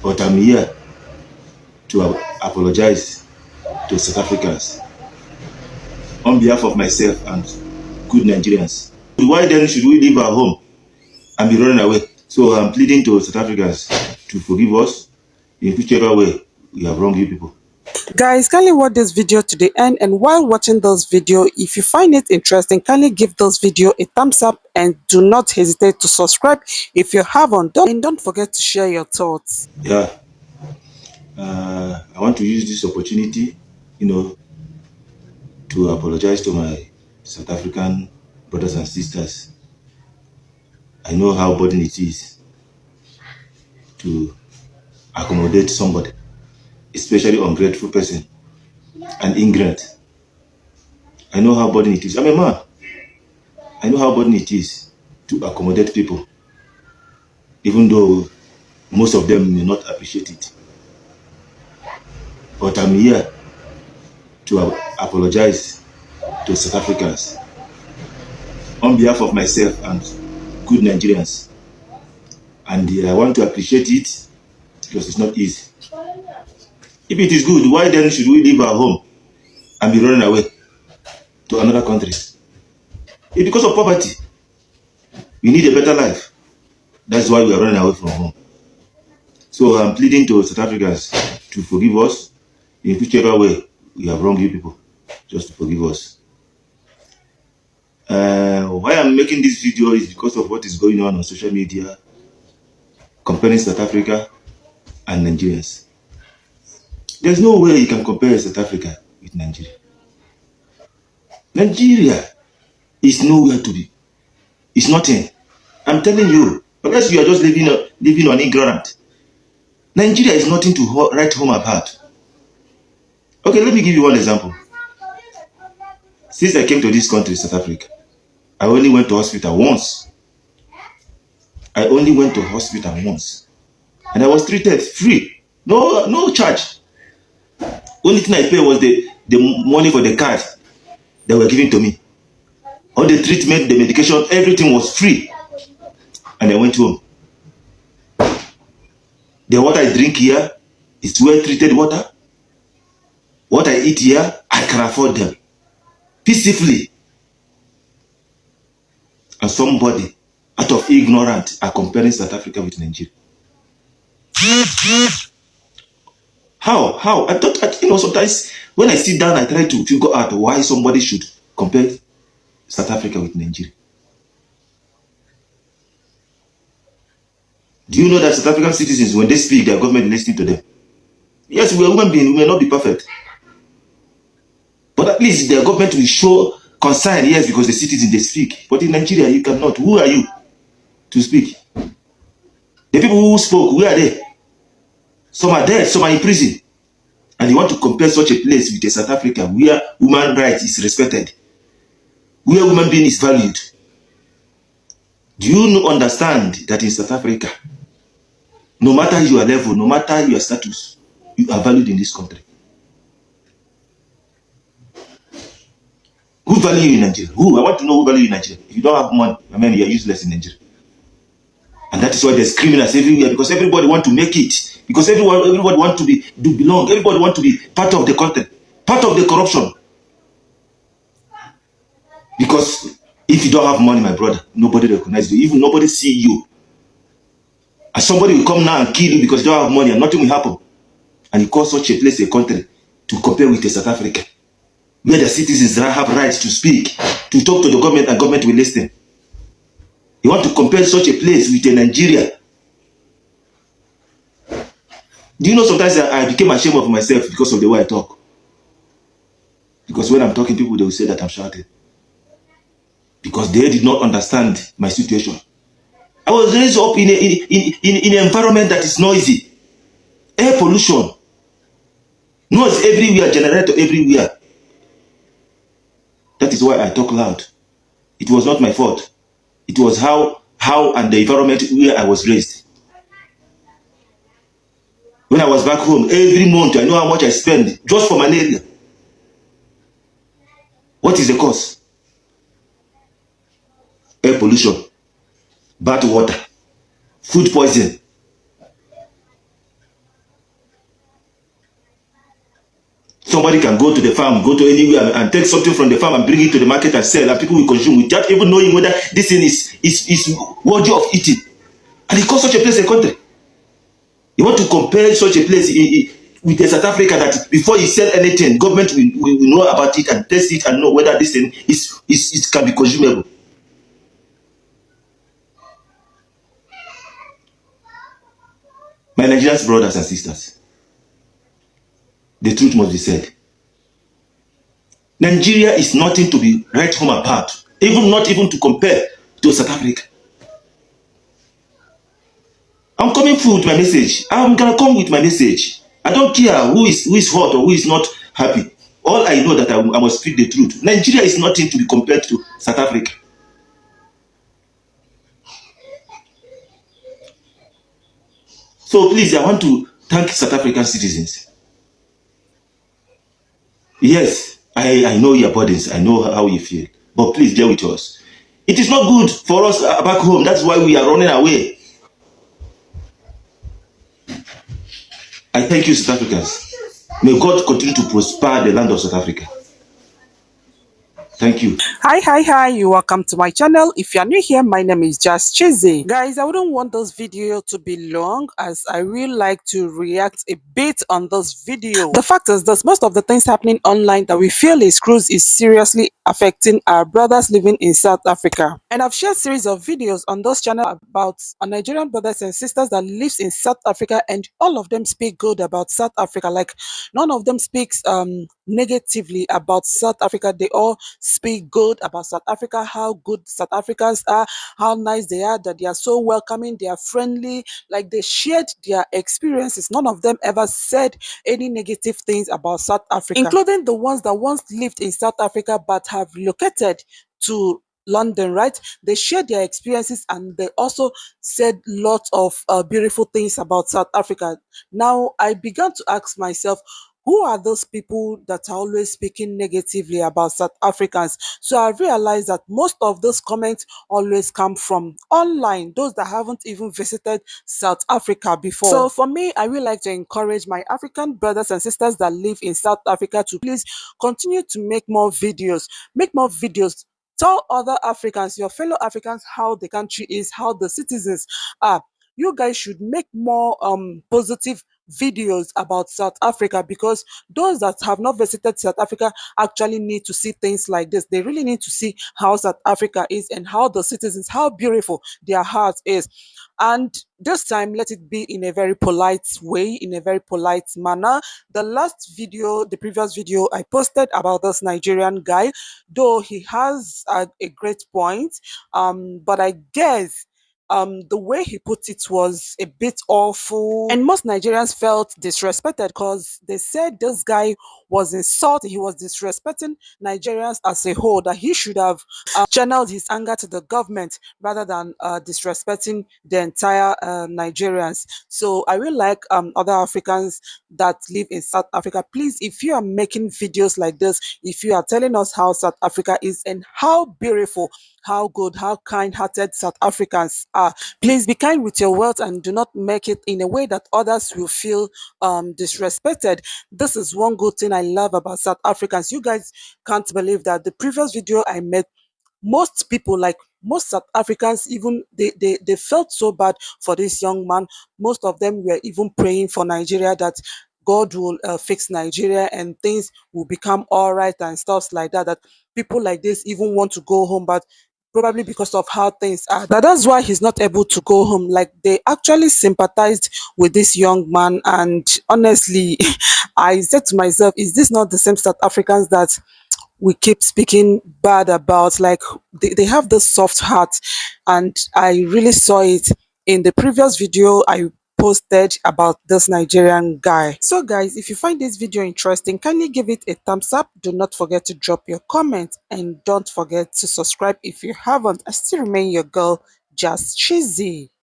But I'm here to apologize to South Africans on behalf of myself and good Nigerians. Why then should we leave our home and be running away? So I'm pleading to South Africans to forgive us in whichever way we have wronged you people. Guys, kindly watch this video to the end, and while watching this video, if you find it interesting, kindly give this video a thumbs up and do not hesitate to subscribe if you haven't done, and don't forget to share your thoughts. Yeah, I want to use this opportunity, to apologize to my South African brothers and sisters. I know how burden it is to accommodate somebody, especially ungrateful person and ingrate. I know how burden it is. I'm a man. I know how burden it is to accommodate people, even though most of them may not appreciate it. But I'm here to apologize to South Africans on behalf of myself and good Nigerians. And I want to appreciate it because it's not easy. If it is good, why then should we leave our home and be running away to another country? It's because of poverty. We need a better life. That's why we are running away from home. So I'm pleading to South Africans to forgive us in whichever way we have wronged you people. Just to forgive us. Why I'm making this video is because of what is going on social media comparing South Africa and Nigerians. There's no way you can compare South Africa with Nigeria. Nigeria is nowhere to be. It's nothing. I'm telling you, unless you are just living on ignorant. Nigeria is nothing to write home about. Okay, let me give you one example. Since I came to this country, South Africa, I only went to hospital once. I only went to hospital once. And I was treated free. No charge. Only thing I paid was the money for the card they were giving to me. All the treatment, the medication, everything was free. And I went home. The water I drink here is well-treated water. What I eat here, I can afford them. Peacefully. And somebody, out of ignorance, are comparing South Africa with Nigeria. How? I thought, sometimes when I sit down, I try to figure out why somebody should compare South Africa with Nigeria. Do you know that South African citizens, when they speak, their government is listening to them? Yes, we are human beings, we may not be perfect. But at least their government will show concern, yes, because the citizens, they speak. But in Nigeria, you cannot. Who are you to speak? The people who spoke, where are they? Some are dead, some are in prison. And you want to compare such a place with a South Africa where human rights is respected, where human being is valued. Do you understand that in South Africa, no matter your level, no matter your status, you are valued in this country? Who value you in Nigeria? Who? I want to know who value you in Nigeria. If you don't have money, I mean, you're useless in Nigeria. And that is why there's criminals everywhere, because everybody want to make it. Because everybody want to belong. Everybody want to be part of the content, part of the corruption. Because if you don't have money, my brother, nobody recognizes you. Even nobody see you. And somebody will come now and kill you because you don't have money and nothing will happen. And you call such a place a country to compare with South Africa, where the citizens have rights to speak, to talk to the government, and government will listen. You want to compare such a place with a Nigeria? Do you know sometimes I became ashamed of myself because of the way I talk? Because when I'm talking, people, they will say that I'm shouting. Because they did not understand my situation. I was raised up in an environment that is noisy. Air pollution. Noise everywhere, generator everywhere. That is why I talk loud. It was not my fault. It was how and the environment where I was raised. When I was back home, every month I know how much I spend just for malaria. What is the cause? Air pollution, bad water, food poisoning. somebody can go to the farm, go to anywhere and take something from the farm and bring it to the market and sell, and people will consume without even knowing whether this thing is worthy of eating. And he calls such a place a country. You want to compare such a place with the South Africa that before you sell anything, government will know about it and test it and know whether this thing is can be consumable. My Nigerian brothers and sisters, the truth must be said. Nigeria is nothing to be right home apart, even not even to compare to South Africa. I'm coming through with my message. I'm gonna come with my message. I don't care who is hot or who is not happy. All I know that I must speak the truth. Nigeria is nothing to be compared to South Africa. So please, I want to thank South African citizens. Yes, I know your burdens. I know how you feel. But please bear with us. It is not good for us back home. That's why we are running away. I thank you, South Africans. May God continue to prosper the land of South Africa. Thank you. Hi, you welcome to my channel. If you are new here, my name is Just Chizy. Guys, I wouldn't want this video to be long, as I really like to react a bit on this video. The fact is this: most of the things happening online that we feel is cruise is seriously affecting our brothers living in South Africa. And I've shared series of videos on this channel about our Nigerian brothers and sisters that lives in South Africa, and all of them speak good about South Africa. Like, none of them speaks negatively about South Africa. They all speak good about South Africa, how good South Africans are, how nice they are, that they are so welcoming, they are friendly. Like, they shared their experiences. None of them ever said any negative things about South Africa, including the ones that once lived in South Africa but have relocated to London, right? They shared their experiences, and they also said lots of beautiful things about South Africa. Now, I began to ask myself, who are those people that are always speaking negatively about South Africans? So I realized that most of those comments always come from online, those that haven't even visited South Africa before. So for me, I really like to encourage my African brothers and sisters that live in South Africa to please continue to make more videos. Make more videos. Tell other Africans, your fellow Africans, how the country is, how the citizens are. You guys should make more positive videos about South Africa, because those that have not visited South Africa actually need to see things like this. They really need to see how South Africa is and how the citizens, how beautiful their heart is. And this time, let it be in a very polite way, in a very polite manner. The last video, the previous video I posted about this Nigerian guy, though he has a great point, but I guess the way he put it was a bit awful, and most Nigerians felt disrespected because they said this guy was insulting, he was disrespecting Nigerians as a whole, that he should have channeled his anger to the government rather than disrespecting the entire Nigerians. So I really like other Africans that live in South Africa. Please, if you are making videos like this, if you are telling us how South Africa is and how beautiful, how good, how kind-hearted South Africans are, please be kind with your words and do not make it in a way that others will feel disrespected. This is one good thing I love about South Africans. You guys can't believe that the previous video I made, most people, like most South Africans, even they felt so bad for this young man. Most of them were even praying for Nigeria, that God will fix Nigeria and things will become all right and stuff like that, that people like this even want to go home, but probably because of how things are, that's why he's not able to go home. Like, they actually sympathized with this young man, and honestly, I said to myself, is this not the same South Africans that we keep speaking bad about? Like, they have this soft heart, and I really saw it in the previous video I posted about this Nigerian guy. So guys, if you find this video interesting, kindly give it a thumbs up. Do not forget to drop your comment, and don't forget to subscribe if you haven't. I still remain your girl, Just Cheesy.